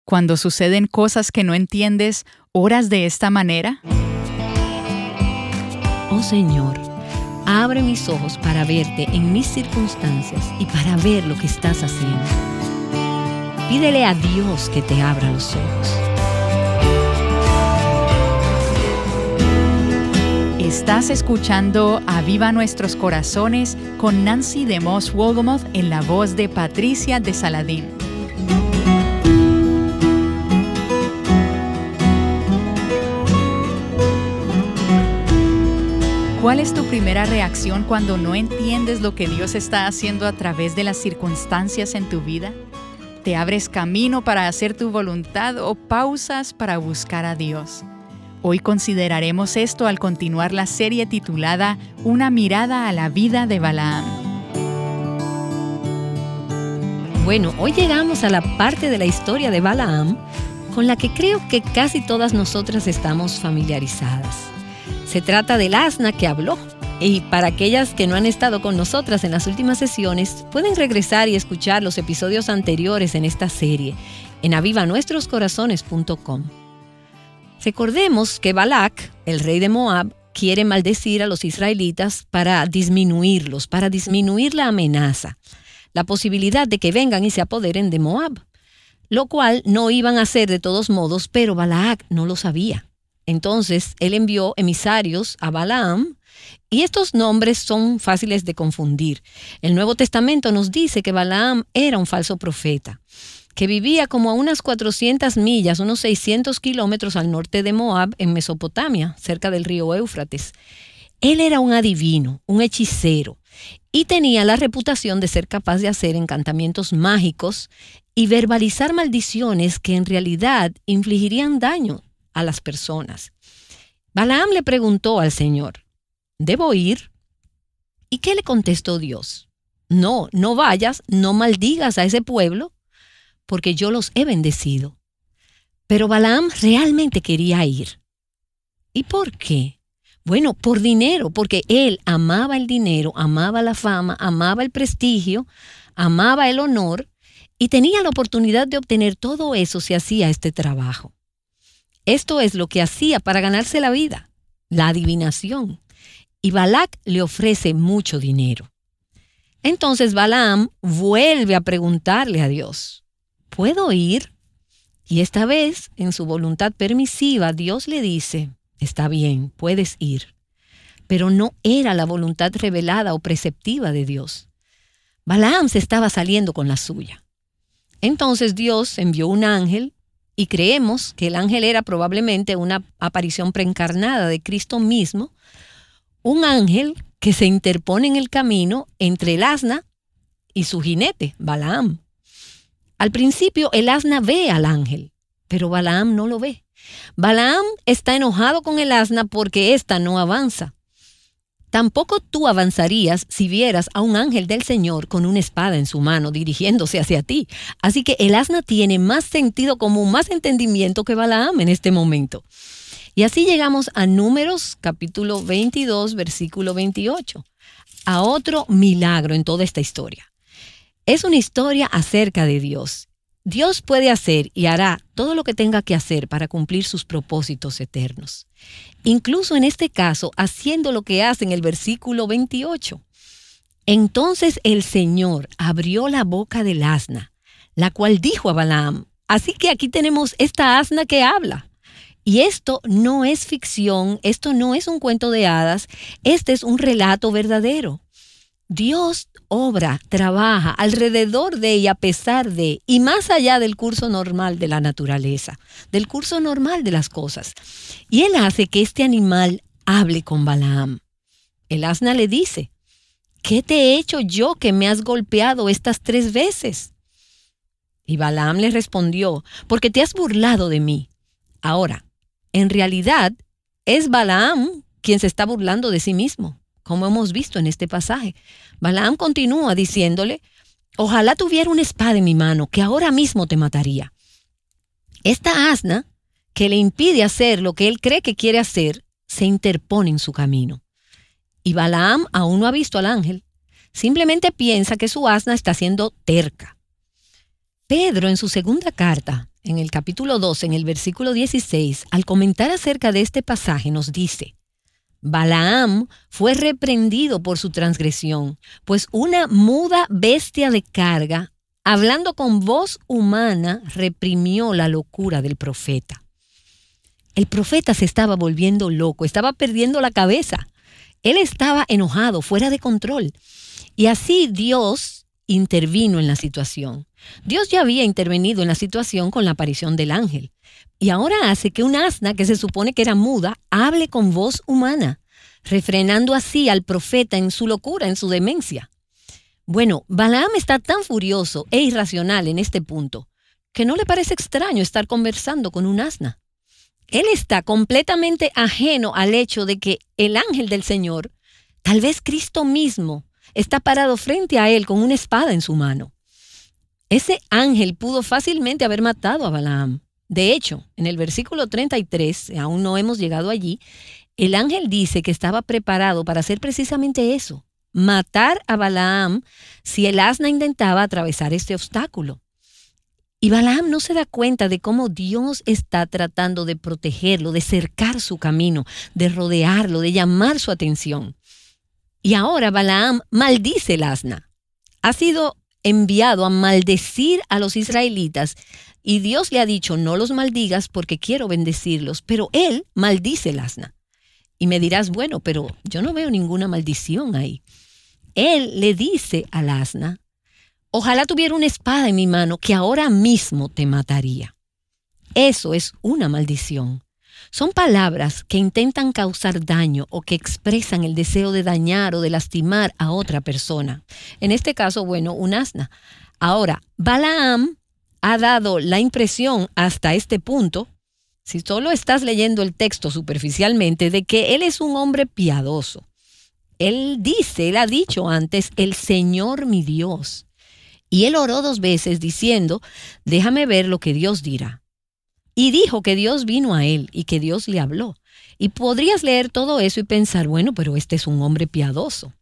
Cuando suceden cosas que no entiendes, ¿oras de esta manera? Oh Señor, abre mis ojos para verte en mis circunstancias y para ver lo que estás haciendo. Pídele a Dios que te abra los ojos. Estás escuchando Aviva Nuestros Corazones con Nancy DeMoss Wolgemuth en la voz de Patricia de Saladín. ¿Cuál es tu primera reacción cuando no entiendes lo que Dios está haciendo a través de las circunstancias en tu vida? ¿Te abres camino para hacer tu voluntad o pausas para buscar a Dios? Hoy consideraremos esto al continuar la serie titulada Una mirada a la vida de Balaam. Bueno, hoy llegamos a la parte de la historia de Balaam con la que creo que casi todas nosotras estamos familiarizadas. Se trata del asna que habló. Y para aquellas que no han estado con nosotras en las últimas sesiones, pueden regresar y escuchar los episodios anteriores en esta serie en avivanuestroscorazones.com. Recordemos que Balac, el rey de Moab, quiere maldecir a los israelitas para disminuirlos, para disminuir la amenaza, la posibilidad de que vengan y se apoderen de Moab, lo cual no iban a hacer de todos modos, pero Balac no lo sabía. Entonces, él envió emisarios a Balaam, y estos nombres son fáciles de confundir. El Nuevo Testamento nos dice que Balaam era un falso profeta, que vivía como a unas 400 millas, unos 600 kilómetros al norte de Moab, en Mesopotamia, cerca del río Éufrates. Él era un adivino, un hechicero, y tenía la reputación de ser capaz de hacer encantamientos mágicos y verbalizar maldiciones que en realidad infligirían daño a las personas. Balaam le preguntó al Señor, ¿debo ir? ¿Y qué le contestó Dios? No vayas, no maldigas a ese pueblo, porque yo los he bendecido. Pero Balaam realmente quería ir. ¿Y por qué? Bueno, por dinero, porque él amaba el dinero, amaba la fama, amaba el prestigio, amaba el honor, y tenía la oportunidad de obtener todo eso si hacía este trabajo. Esto es lo que hacía para ganarse la vida, la adivinación. Y Balac le ofrece mucho dinero. Entonces Balaam vuelve a preguntarle a Dios, ¿puedo ir? Y esta vez, en su voluntad permisiva, Dios le dice, está bien, puedes ir. Pero no era la voluntad revelada o preceptiva de Dios. Balaam se estaba saliendo con la suya. Entonces Dios envió un ángel, y creemos que el ángel era probablemente una aparición preencarnada de Cristo mismo, un ángel que se interpone en el camino entre el asna y su jinete, Balaam. Al principio el asna ve al ángel, pero Balaam no lo ve. Balaam está enojado con el asna porque ésta no avanza. Tampoco tú avanzarías si vieras a un ángel del Señor con una espada en su mano dirigiéndose hacia ti. Así que el asna tiene más sentido común, más entendimiento que Balaam en este momento. Y así llegamos a Números capítulo 22, versículo 28, a otro milagro en toda esta historia. Es una historia acerca de Dios. Dios puede hacer y hará todo lo que tenga que hacer para cumplir sus propósitos eternos. Incluso en este caso, haciendo lo que hace en el versículo 28. Entonces el Señor abrió la boca del asna, la cual dijo a Balaam, así que aquí tenemos esta asna que habla. Y esto no es ficción, esto no es un cuento de hadas, este es un relato verdadero. Dios obra, trabaja alrededor de y a pesar de, y más allá del curso normal de la naturaleza, del curso normal de las cosas. Y Él hace que este animal hable con Balaam. El asna le dice, ¿qué te he hecho yo que me has golpeado estas 3 veces? Y Balaam le respondió, porque te has burlado de mí. Ahora, en realidad, es Balaam quien se está burlando de sí mismo, como hemos visto en este pasaje. Balaam continúa diciéndole, ojalá tuviera una espada en mi mano, que ahora mismo te mataría. Esta asna, que le impide hacer lo que él cree que quiere hacer, se interpone en su camino. Y Balaam aún no ha visto al ángel, simplemente piensa que su asna está siendo terca. Pedro, en su segunda carta, en el capítulo 12, en el versículo 16, al comentar acerca de este pasaje, nos dice: Balaam fue reprendido por su transgresión, pues una muda bestia de carga, hablando con voz humana, reprimió la locura del profeta. El profeta se estaba volviendo loco, estaba perdiendo la cabeza. Él estaba enojado, fuera de control. Y así Dios intervino en la situación. Dios ya había intervenido en la situación con la aparición del ángel. Y ahora hace que un asna, que se supone que era muda, hable con voz humana, refrenando así al profeta en su locura, en su demencia. Bueno, Balaam está tan furioso e irracional en este punto que no le parece extraño estar conversando con un asna. Él está completamente ajeno al hecho de que el ángel del Señor, tal vez Cristo mismo, está parado frente a él con una espada en su mano. Ese ángel pudo fácilmente haber matado a Balaam. De hecho, en el versículo 33, aún no hemos llegado allí, el ángel dice que estaba preparado para hacer precisamente eso, matar a Balaam si el asna intentaba atravesar este obstáculo. Y Balaam no se da cuenta de cómo Dios está tratando de protegerlo, de cercar su camino, de rodearlo, de llamar su atención. Y ahora Balaam maldice el asna. Ha sido enviado a maldecir a los israelitas y Dios le ha dicho: no los maldigas porque quiero bendecirlos, pero él maldice el asna. Y me dirás: bueno, pero yo no veo ninguna maldición ahí. Él le dice al asna: ojalá tuviera una espada en mi mano que ahora mismo te mataría. Eso es una maldición. Son palabras que intentan causar daño o que expresan el deseo de dañar o de lastimar a otra persona. En este caso, bueno, un asna. Ahora, Balaam ha dado la impresión hasta este punto, si solo estás leyendo el texto superficialmente, de que él es un hombre piadoso. Él ha dicho antes: el Señor mi Dios. Y él oró 2 veces diciendo: déjame ver lo que Dios dirá. Y dijo que Dios vino a él y que Dios le habló. Y podrías leer todo eso y pensar: bueno, pero este es un hombre piadoso.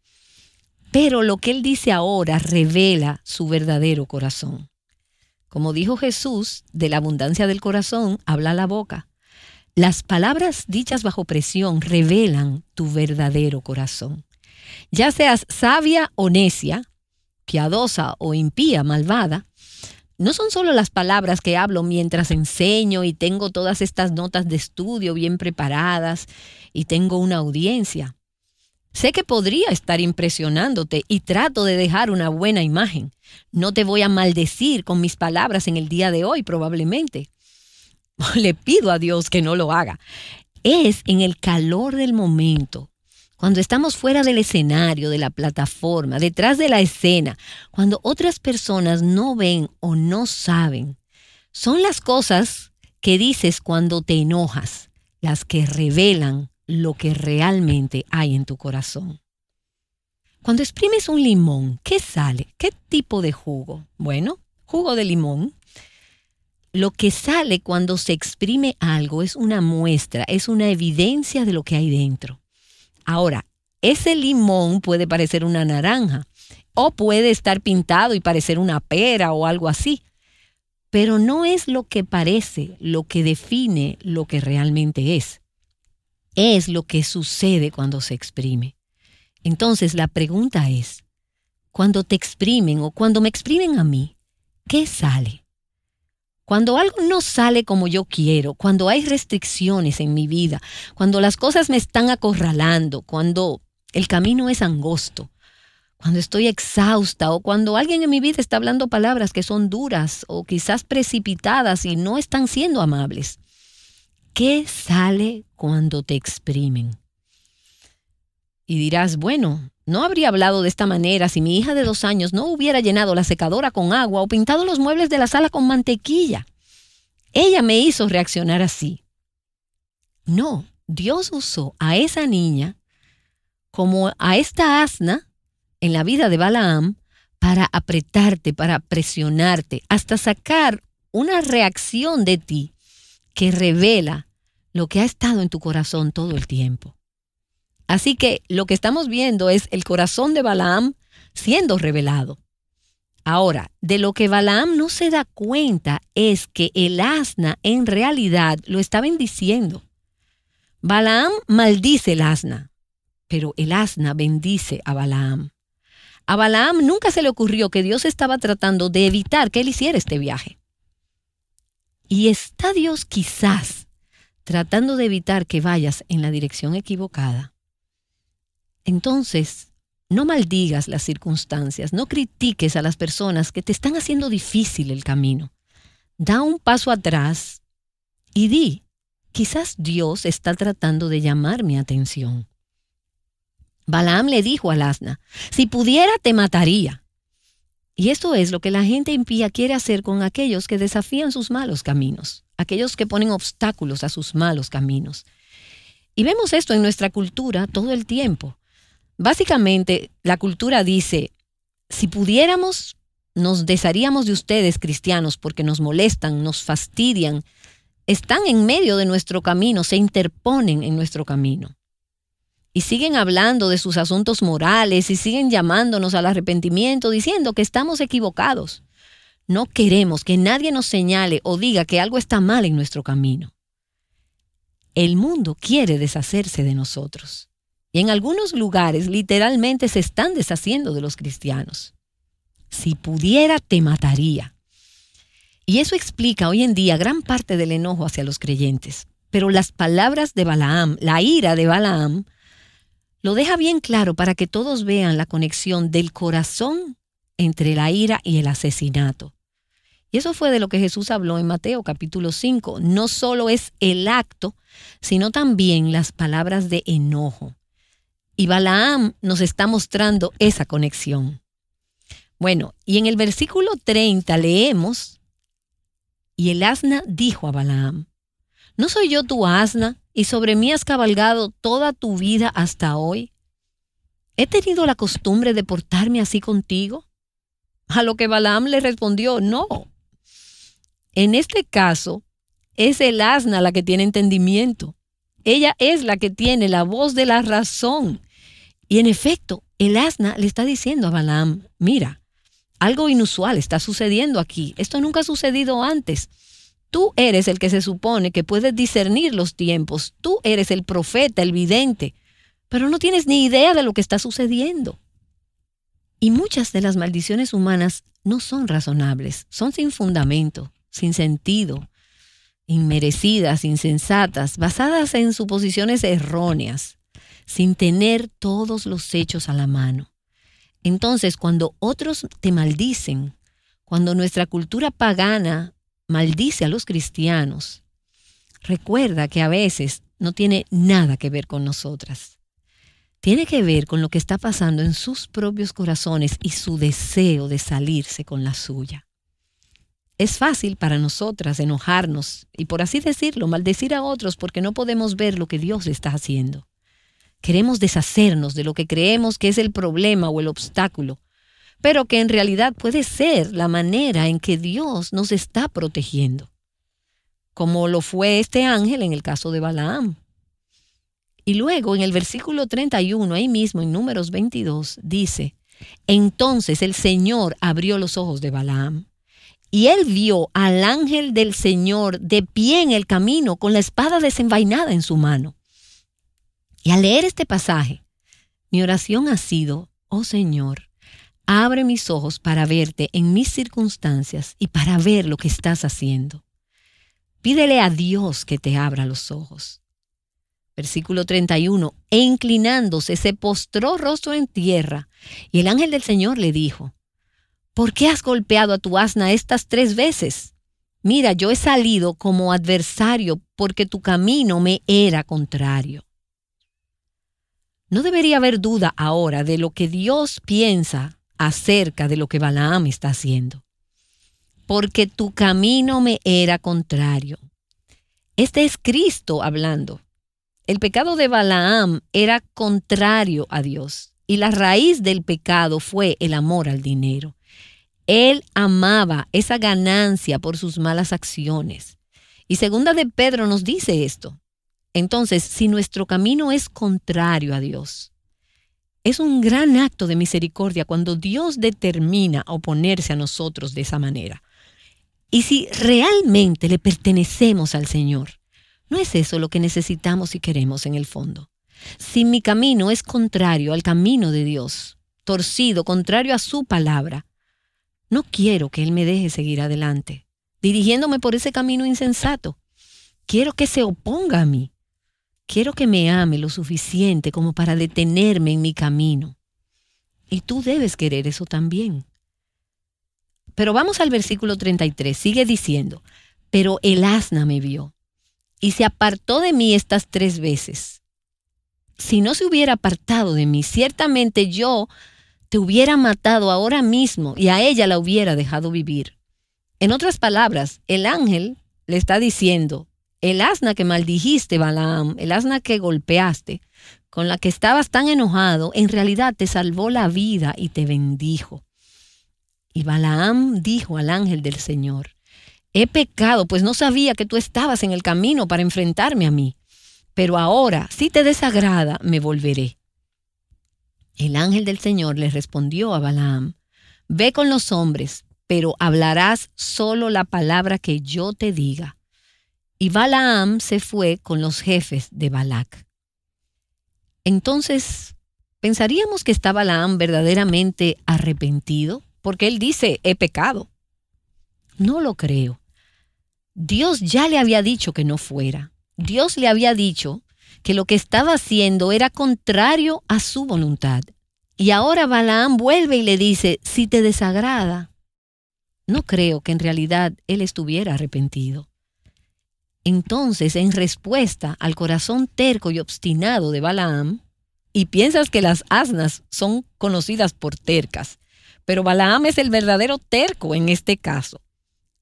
Pero lo que él dice ahora revela su verdadero corazón. Como dijo Jesús, de la abundancia del corazón habla la boca. Las palabras dichas bajo presión revelan tu verdadero corazón. Ya seas sabia o necia, piadosa o impía, malvada, no son solo las palabras que hablo mientras enseño y tengo todas estas notas de estudio bien preparadas y tengo una audiencia. Sé que podría estar impresionándote y trato de dejar una buena imagen. No te voy a maldecir con mis palabras en el día de hoy, probablemente. Le pido a Dios que no lo haga. Es en el calor del momento, cuando estamos fuera del escenario, de la plataforma, detrás de la escena, cuando otras personas no ven o no saben. Son las cosas que dices cuando te enojas, las que revelan lo que realmente hay en tu corazón. Cuando exprimes un limón, ¿qué sale? ¿Qué tipo de jugo? Bueno, jugo de limón. Lo que sale cuando se exprime algo es una muestra, es una evidencia de lo que hay dentro. Ahora, ese limón puede parecer una naranja o puede estar pintado y parecer una pera o algo así, pero no es lo que parece lo que define lo que realmente es. Es lo que sucede cuando se exprime. Entonces la pregunta es: cuando te exprimen o cuando me exprimen a mí, ¿qué sale? Cuando algo no sale como yo quiero, cuando hay restricciones en mi vida, cuando las cosas me están acorralando, cuando el camino es angosto, cuando estoy exhausta o cuando alguien en mi vida está hablando palabras que son duras o quizás precipitadas y no están siendo amables. ¿Qué sale cuando te exprimen? Y dirás: bueno, no habría hablado de esta manera si mi hija de 2 años no hubiera llenado la secadora con agua o pintado los muebles de la sala con mantequilla. Ella me hizo reaccionar así. No, Dios usó a esa niña como a esta asna en la vida de Balaam para apretarte, para presionarte, hasta sacar una reacción de ti que revela lo que ha estado en tu corazón todo el tiempo. Así que lo que estamos viendo es el corazón de Balaam siendo revelado. Ahora, de lo que Balaam no se da cuenta es que el asna en realidad lo está bendiciendo. Balaam maldice el asna, pero el asna bendice a Balaam. A Balaam nunca se le ocurrió que Dios estaba tratando de evitar que él hiciera este viaje. Y está Dios quizás tratando de evitar que vayas en la dirección equivocada. Entonces, no maldigas las circunstancias, no critiques a las personas que te están haciendo difícil el camino. Da un paso atrás y di, quizás Dios está tratando de llamar mi atención. Balaam le dijo al asna, si pudiera te mataría. Y esto es lo que la gente impía quiere hacer con aquellos que desafían sus malos caminos, aquellos que ponen obstáculos a sus malos caminos. Y vemos esto en nuestra cultura todo el tiempo. Básicamente, la cultura dice, si pudiéramos, nos desharíamos de ustedes, cristianos, porque nos molestan, nos fastidian, están en medio de nuestro camino, se interponen en nuestro camino. Y siguen hablando de sus asuntos morales y siguen llamándonos al arrepentimiento, diciendo que estamos equivocados. No queremos que nadie nos señale o diga que algo está mal en nuestro camino. El mundo quiere deshacerse de nosotros. Y en algunos lugares literalmente se están deshaciendo de los cristianos. Si pudiera, te mataría. Y eso explica hoy en día gran parte del enojo hacia los creyentes. Pero las palabras de Balaam, la ira de Balaam, lo deja bien claro para que todos vean la conexión del corazón entre la ira y el asesinato. Y eso fue de lo que Jesús habló en Mateo capítulo 5. No solo es el acto, sino también las palabras de enojo. Y Balaam nos está mostrando esa conexión. Bueno, y en el versículo 30 leemos, y el asna dijo a Balaam, ¿no soy yo tu asna y sobre mí has cabalgado toda tu vida hasta hoy? ¿He tenido la costumbre de portarme así contigo? A lo que Balaam le respondió, no. En este caso, es el asna la que tiene entendimiento. Ella es la que tiene la voz de la razón. Y en efecto, el asna le está diciendo a Balaam, mira, algo inusual está sucediendo aquí. Esto nunca ha sucedido antes. Tú eres el que se supone que puedes discernir los tiempos. Tú eres el profeta, el vidente, pero no tienes ni idea de lo que está sucediendo. Y muchas de las maldiciones humanas no son razonables, son sin fundamento, sin sentido, inmerecidas, insensatas, basadas en suposiciones erróneas, sin tener todos los hechos a la mano. Entonces, cuando otros te maldicen, cuando nuestra cultura pagana maldice a los cristianos, recuerda que a veces no tiene nada que ver con nosotras. Tiene que ver con lo que está pasando en sus propios corazones y su deseo de salirse con la suya. Es fácil para nosotras enojarnos y, por así decirlo, maldecir a otros porque no podemos ver lo que Dios está haciendo. Queremos deshacernos de lo que creemos que es el problema o el obstáculo, pero que en realidad puede ser la manera en que Dios nos está protegiendo, como lo fue este ángel en el caso de Balaam. Y luego en el versículo 31, ahí mismo en Números 22, dice, entonces el Señor abrió los ojos de Balaam, y él vio al ángel del Señor de pie en el camino con la espada desenvainada en su mano. Y al leer este pasaje, mi oración ha sido, oh Señor, abre mis ojos para verte en mis circunstancias y para ver lo que estás haciendo. Pídele a Dios que te abra los ojos. Versículo 31, e inclinándose se postró rostro en tierra, y el ángel del Señor le dijo, ¿por qué has golpeado a tu asna estas 3 veces? Mira, yo he salido como adversario porque tu camino me era contrario. No debería haber duda ahora de lo que Dios piensa acerca de lo que Balaam está haciendo. Porque tu camino me era contrario. Este es Cristo hablando. El pecado de Balaam era contrario a Dios y la raíz del pecado fue el amor al dinero. Él amaba esa ganancia por sus malas acciones. Y segunda de Pedro nos dice esto. Entonces, si nuestro camino es contrario a Dios, Es un gran acto de misericordia cuando Dios determina oponerse a nosotros de esa manera. Y si realmente le pertenecemos al Señor, ¿no es eso lo que necesitamos y queremos en el fondo? Si mi camino es contrario al camino de Dios, torcido, contrario a su palabra, no quiero que Él me deje seguir adelante, dirigiéndome por ese camino insensato. Quiero que se oponga a mí. Quiero que me ame lo suficiente como para detenerme en mi camino. Y tú debes querer eso también. Pero vamos al versículo 33. Sigue diciendo, pero el asna me vio y se apartó de mí estas 3 veces. Si no se hubiera apartado de mí, ciertamente yo te hubiera matado ahora mismo y a ella la hubiera dejado vivir. En otras palabras, el ángel le está diciendo, el asna que maldijiste, Balaam, el asna que golpeaste, con la que estabas tan enojado, en realidad te salvó la vida y te bendijo. Y Balaam dijo al ángel del Señor, he pecado, pues no sabía que tú estabas en el camino para enfrentarme a mí. Pero ahora, si te desagrada, me volveré. El ángel del Señor le respondió a Balaam, ve con los hombres, pero hablarás solo la palabra que yo te diga. Y Balaam se fue con los jefes de Balac. Entonces, ¿pensaríamos que está Balaam verdaderamente arrepentido? Porque él dice, he pecado. No lo creo. Dios ya le había dicho que no fuera. Dios le había dicho que lo que estaba haciendo era contrario a su voluntad. Y ahora Balaam vuelve y le dice, si te desagrada. No creo que en realidad él estuviera arrepentido. Entonces, en respuesta al corazón terco y obstinado de Balaam, y piensas que las asnas son conocidas por tercas, pero Balaam es el verdadero terco en este caso.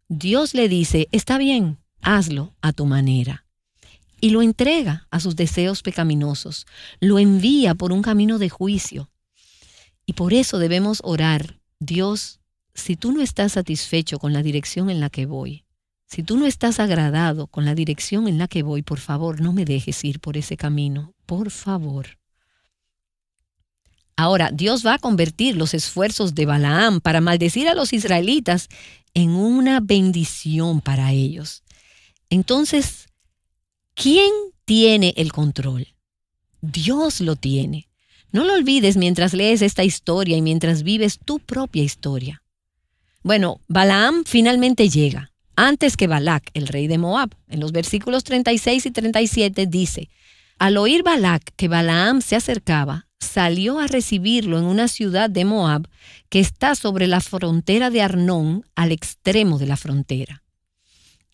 Dios le dice, está bien, hazlo a tu manera. Y lo entrega a sus deseos pecaminosos, lo envía por un camino de juicio. Y por eso debemos orar, Dios, si tú no estás satisfecho con la dirección en la que voy, si tú no estás agradado con la dirección en la que voy, por favor, no me dejes ir por ese camino, por favor. Ahora, Dios va a convertir los esfuerzos de Balaam para maldecir a los israelitas en una bendición para ellos. Entonces, ¿quién tiene el control? Dios lo tiene. No lo olvides mientras lees esta historia y mientras vives tu propia historia. Bueno, Balaam finalmente llega. Antes que Balac, el rey de Moab. En los versículos 36 y 37 dice, al oír Balac que Balaam se acercaba, salió a recibirlo en una ciudad de Moab que está sobre la frontera de Arnón, al extremo de la frontera.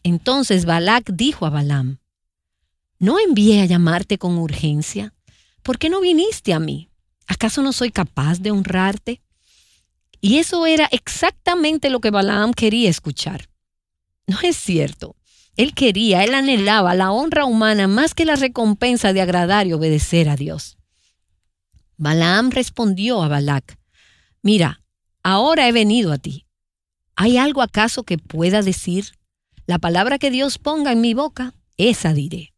Entonces Balac dijo a Balaam, ¿no envié a llamarte con urgencia? ¿Por qué no viniste a mí? ¿Acaso no soy capaz de honrarte? Y eso era exactamente lo que Balaam quería escuchar. No es cierto. Él anhelaba la honra humana más que la recompensa de agradar y obedecer a Dios. Balaam respondió a Balac, mira, ahora he venido a ti. ¿Hay algo acaso que pueda decir? La palabra que Dios ponga en mi boca, esa diré.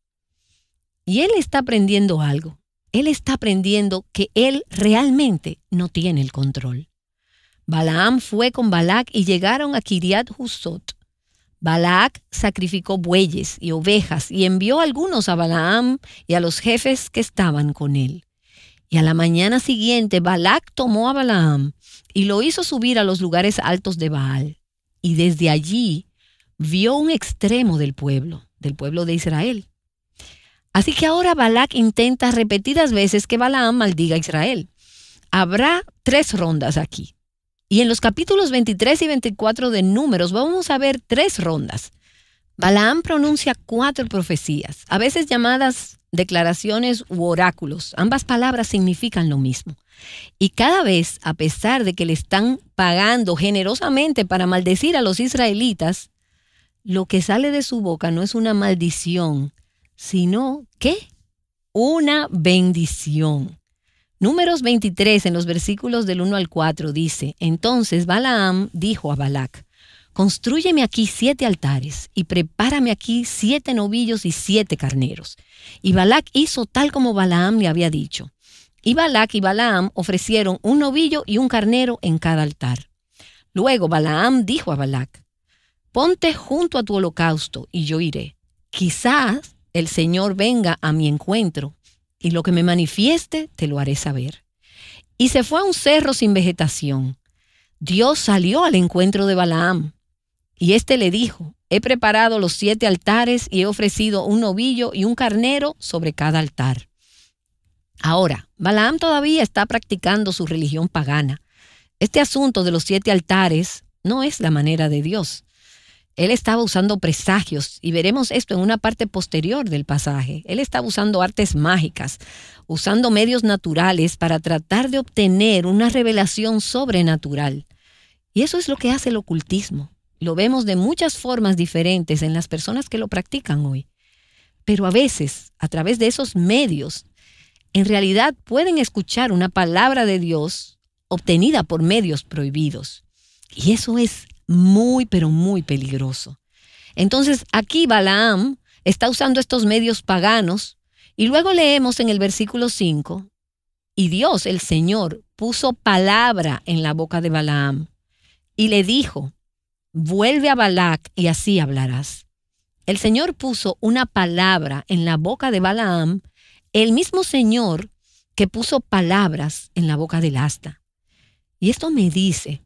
Y él está aprendiendo algo. Él está aprendiendo que él realmente no tiene el control. Balaam fue con Balac y llegaron a Kiriat Husot. Balac sacrificó bueyes y ovejas y envió algunos a Balaam y a los jefes que estaban con él. Y a la mañana siguiente Balac tomó a Balaam y lo hizo subir a los lugares altos de Baal. Y desde allí vio un extremo del pueblo de Israel. Así que ahora Balac intenta repetidas veces que Balaam maldiga a Israel. Habrá 3 rondas aquí. Y en los capítulos 23 y 24 de Números vamos a ver 3 rondas. Balaam pronuncia 4 profecías, a veces llamadas declaraciones u oráculos. Ambas palabras significan lo mismo. Y cada vez, a pesar de que le están pagando generosamente para maldecir a los israelitas, lo que sale de su boca no es una maldición, sino, ¿qué? Una bendición. Números 23, en los versículos del 1 al 4, dice, entonces Balaam dijo a Balac, Constrúyeme aquí 7 altares y prepárame aquí 7 novillos y 7 carneros. Y Balac hizo tal como Balaam le había dicho. Y Balac y Balaam ofrecieron un novillo y un carnero en cada altar. Luego Balaam dijo a Balac: ponte junto a tu holocausto y yo iré. Quizás el Señor venga a mi encuentro y lo que me manifieste te lo haré saber. Y se fue a un cerro sin vegetación. Dios salió al encuentro de Balaam y éste le dijo: he preparado los 7 altares y he ofrecido un novillo y un carnero sobre cada altar. Ahora, Balaam todavía está practicando su religión pagana. Este asunto de los 7 altares no es la manera de Dios. Él estaba usando presagios, y veremos esto en una parte posterior del pasaje. Él estaba usando artes mágicas, usando medios naturales para tratar de obtener una revelación sobrenatural. Y eso es lo que hace el ocultismo. Lo vemos de muchas formas diferentes en las personas que lo practican hoy. Pero a veces, a través de esos medios, en realidad pueden escuchar una palabra de Dios obtenida por medios prohibidos. Y eso es muy, pero muy peligroso. Entonces, aquí Balaam está usando estos medios paganos, y luego leemos en el versículo 5, y Dios, el Señor, puso palabra en la boca de Balaam, y le dijo: vuelve a Balac y así hablarás. El Señor puso una palabra en la boca de Balaam, el mismo Señor que puso palabras en la boca del asta. Y esto me dice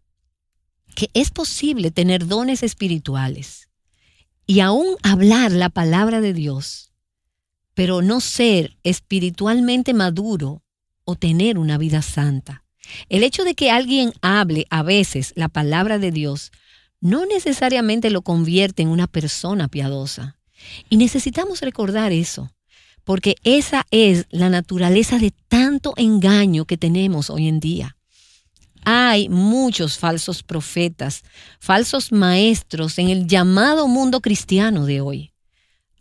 que es posible tener dones espirituales y aún hablar la palabra de Dios, pero no ser espiritualmente maduro o tener una vida santa. El hecho de que alguien hable a veces la palabra de Dios no necesariamente lo convierte en una persona piadosa. Y necesitamos recordar eso, porque esa es la naturaleza de tanto engaño que tenemos hoy en día. Hay muchos falsos profetas, falsos maestros en el llamado mundo cristiano de hoy.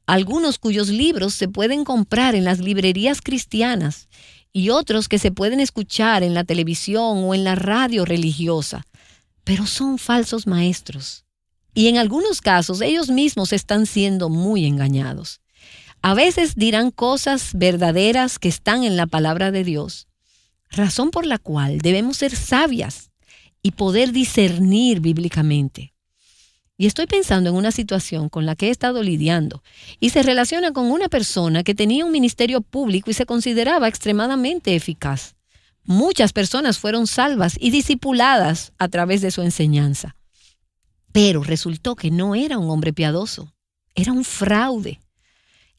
Algunos cuyos libros se pueden comprar en las librerías cristianas y otros que se pueden escuchar en la televisión o en la radio religiosa, pero son falsos maestros. Y en algunos casos ellos mismos están siendo muy engañados. A veces dirán cosas verdaderas que están en la palabra de Dios, razón por la cual debemos ser sabias y poder discernir bíblicamente. Y estoy pensando en una situación con la que he estado lidiando y se relaciona con una persona que tenía un ministerio público y se consideraba extremadamente eficaz. Muchas personas fueron salvas y discipuladas a través de su enseñanza. Pero resultó que no era un hombre piadoso, era un fraude.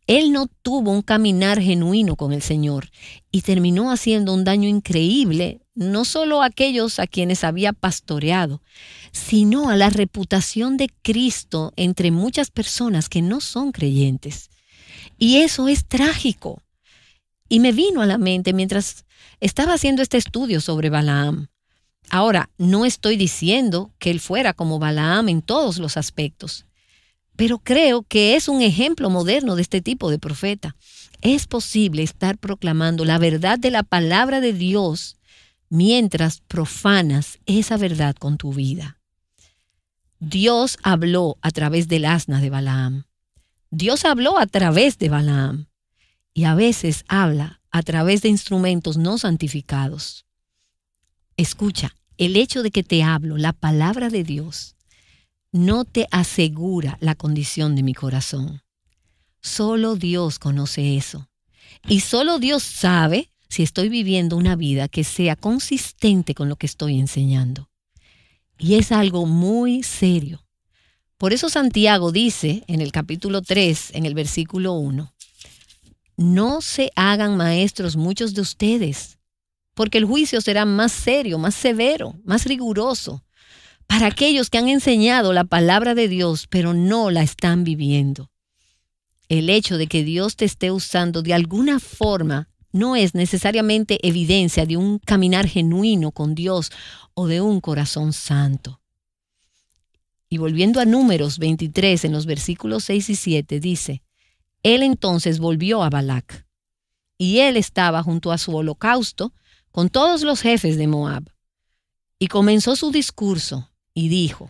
Él no tuvo un caminar genuino con el Señor y terminó haciendo un daño increíble, no solo a aquellos a quienes había pastoreado, sino a la reputación de Cristo entre muchas personas que no son creyentes. Y eso es trágico. Y me vino a la mente mientras estaba haciendo este estudio sobre Balaam. Ahora, no estoy diciendo que él fuera como Balaam en todos los aspectos, pero creo que es un ejemplo moderno de este tipo de profeta. Es posible estar proclamando la verdad de la palabra de Dios mientras profanas esa verdad con tu vida. Dios habló a través del asna de Balaam. Dios habló a través de Balaam. Y a veces habla a través de instrumentos no santificados. Escucha, el hecho de que te hablo la palabra de Dios no te asegura la condición de mi corazón. Solo Dios conoce eso. Y solo Dios sabe si estoy viviendo una vida que sea consistente con lo que estoy enseñando. Y es algo muy serio. Por eso Santiago dice en el capítulo 3, en el versículo 1, no se hagan maestros muchos de ustedes, porque el juicio será más serio, más severo, más riguroso para aquellos que han enseñado la palabra de Dios, pero no la están viviendo. El hecho de que Dios te esté usando de alguna forma no es necesariamente evidencia de un caminar genuino con Dios o de un corazón santo. Y volviendo a Números 23, en los versículos 6 y 7, dice: él entonces volvió a Balac, y él estaba junto a su holocausto con todos los jefes de Moab, y comenzó su discurso y dijo,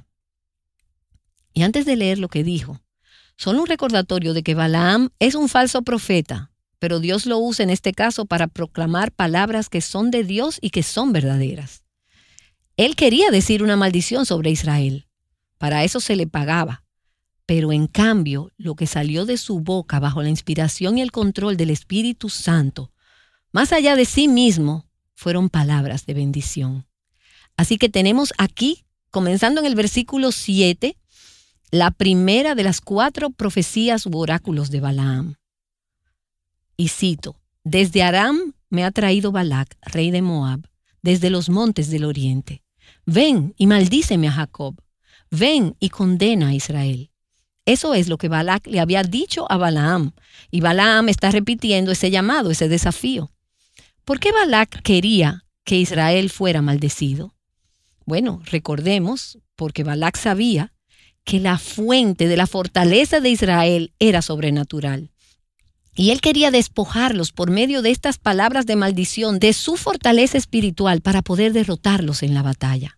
y antes de leer lo que dijo, solo un recordatorio de que Balaam es un falso profeta, pero Dios lo usa en este caso para proclamar palabras que son de Dios y que son verdaderas. Él quería decir una maldición sobre Israel. Para eso se le pagaba. Pero en cambio, lo que salió de su boca bajo la inspiración y el control del Espíritu Santo, más allá de sí mismo, fueron palabras de bendición. Así que tenemos aquí, comenzando en el versículo 7, la primera de las 4 profecías u oráculos de Balaam. Y cito: desde Aram me ha traído Balac, rey de Moab, desde los montes del oriente. Ven y maldíceme a Jacob. Ven y condena a Israel. Eso es lo que Balac le había dicho a Balaam. Y Balaam está repitiendo ese llamado, ese desafío. ¿Por qué Balac quería que Israel fuera maldecido? Bueno, recordemos, porque Balac sabía que la fuente de la fortaleza de Israel era sobrenatural. Y él quería despojarlos por medio de estas palabras de maldición de su fortaleza espiritual para poder derrotarlos en la batalla.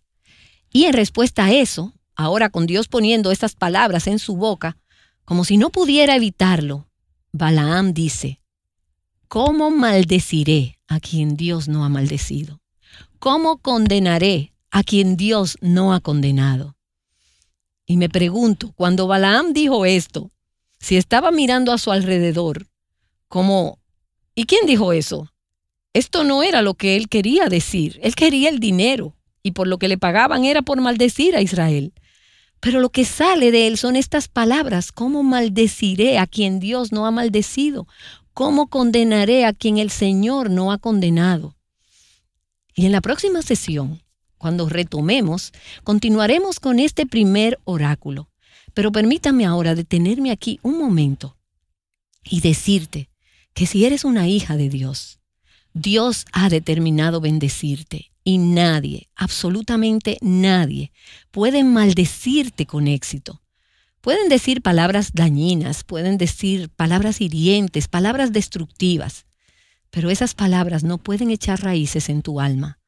Y en respuesta a eso, ahora con Dios poniendo estas palabras en su boca, como si no pudiera evitarlo, Balaam dice: ¿cómo maldeciré a quien Dios no ha maldecido? ¿Cómo condenaré a quien Dios no ha condenado? Y me pregunto, cuando Balaam dijo esto, si estaba mirando a su alrededor, como, ¿y quién dijo eso? Esto no era lo que él quería decir. Él quería el dinero, y por lo que le pagaban era por maldecir a Israel. Pero lo que sale de él son estas palabras: ¿cómo maldeciré a quien Dios no ha maldecido? ¿Cómo condenaré a quien el Señor no ha condenado? Y en la próxima sesión, cuando retomemos, continuaremos con este primer oráculo. Pero permítame ahora detenerme aquí un momento y decirte que si eres una hija de Dios, Dios ha determinado bendecirte y nadie, absolutamente nadie, puede maldecirte con éxito. Pueden decir palabras dañinas, pueden decir palabras hirientes, palabras destructivas, pero esas palabras no pueden echar raíces en tu alma,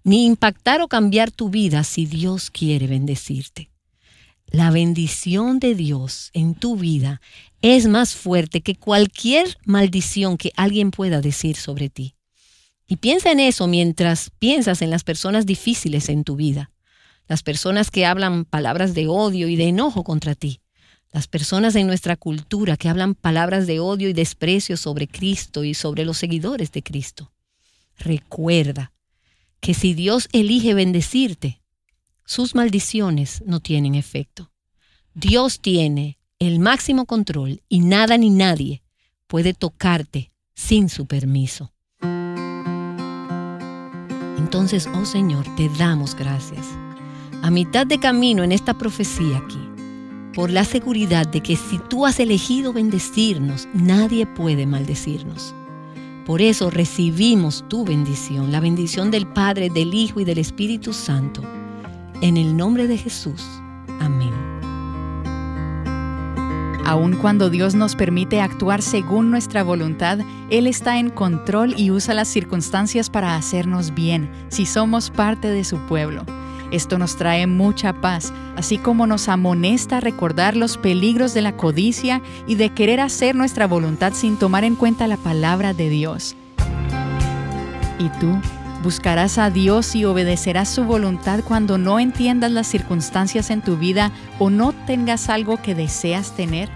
ni impactar o cambiar tu vida si Dios quiere bendecirte. La bendición de Dios en tu vida es más fuerte que cualquier maldición que alguien pueda decir sobre ti. Y piensa en eso mientras piensas en las personas difíciles en tu vida, las personas que hablan palabras de odio y de enojo contra ti, las personas en nuestra cultura que hablan palabras de odio y desprecio sobre Cristo y sobre los seguidores de Cristo. Recuerda que si Dios elige bendecirte, sus maldiciones no tienen efecto. Dios tiene el máximo control y nada ni nadie puede tocarte sin su permiso. Entonces, oh Señor, te damos gracias. A mitad de camino en esta profecía aquí, por la seguridad de que si tú has elegido bendecirnos, nadie puede maldecirnos. Por eso recibimos tu bendición, la bendición del Padre, del Hijo y del Espíritu Santo. En el nombre de Jesús. Amén. Aun cuando Dios nos permite actuar según nuestra voluntad, Él está en control y usa las circunstancias para hacernos bien, si somos parte de su pueblo. Esto nos trae mucha paz, así como nos amonesta a recordar los peligros de la codicia y de querer hacer nuestra voluntad sin tomar en cuenta la palabra de Dios. ¿Y tú? ¿Buscarás a Dios y obedecerás su voluntad cuando no entiendas las circunstancias en tu vida o no tengas algo que deseas tener?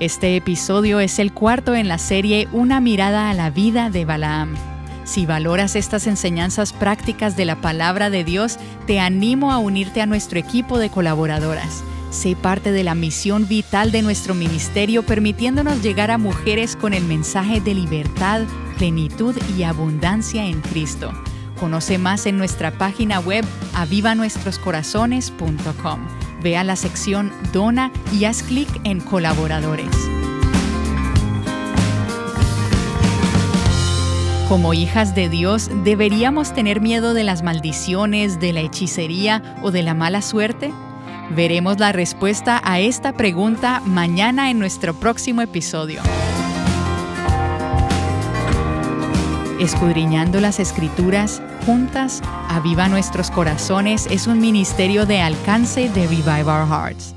Este episodio es el 4 en la serie Una mirada a la vida de Balaam. Si valoras estas enseñanzas prácticas de la palabra de Dios, te animo a unirte a nuestro equipo de colaboradoras. Sé parte de la misión vital de nuestro ministerio, permitiéndonos llegar a mujeres con el mensaje de libertad, plenitud y abundancia en Cristo. Conoce más en nuestra página web avivanuestroscorazones.com. Ve a la sección Dona y haz clic en Colaboradores. Como hijas de Dios, ¿deberíamos tener miedo de las maldiciones, de la hechicería o de la mala suerte? Veremos la respuesta a esta pregunta mañana en nuestro próximo episodio. Escudriñando las Escrituras, juntas, Aviva Nuestros Corazones es un ministerio de alcance de Revive Our Hearts.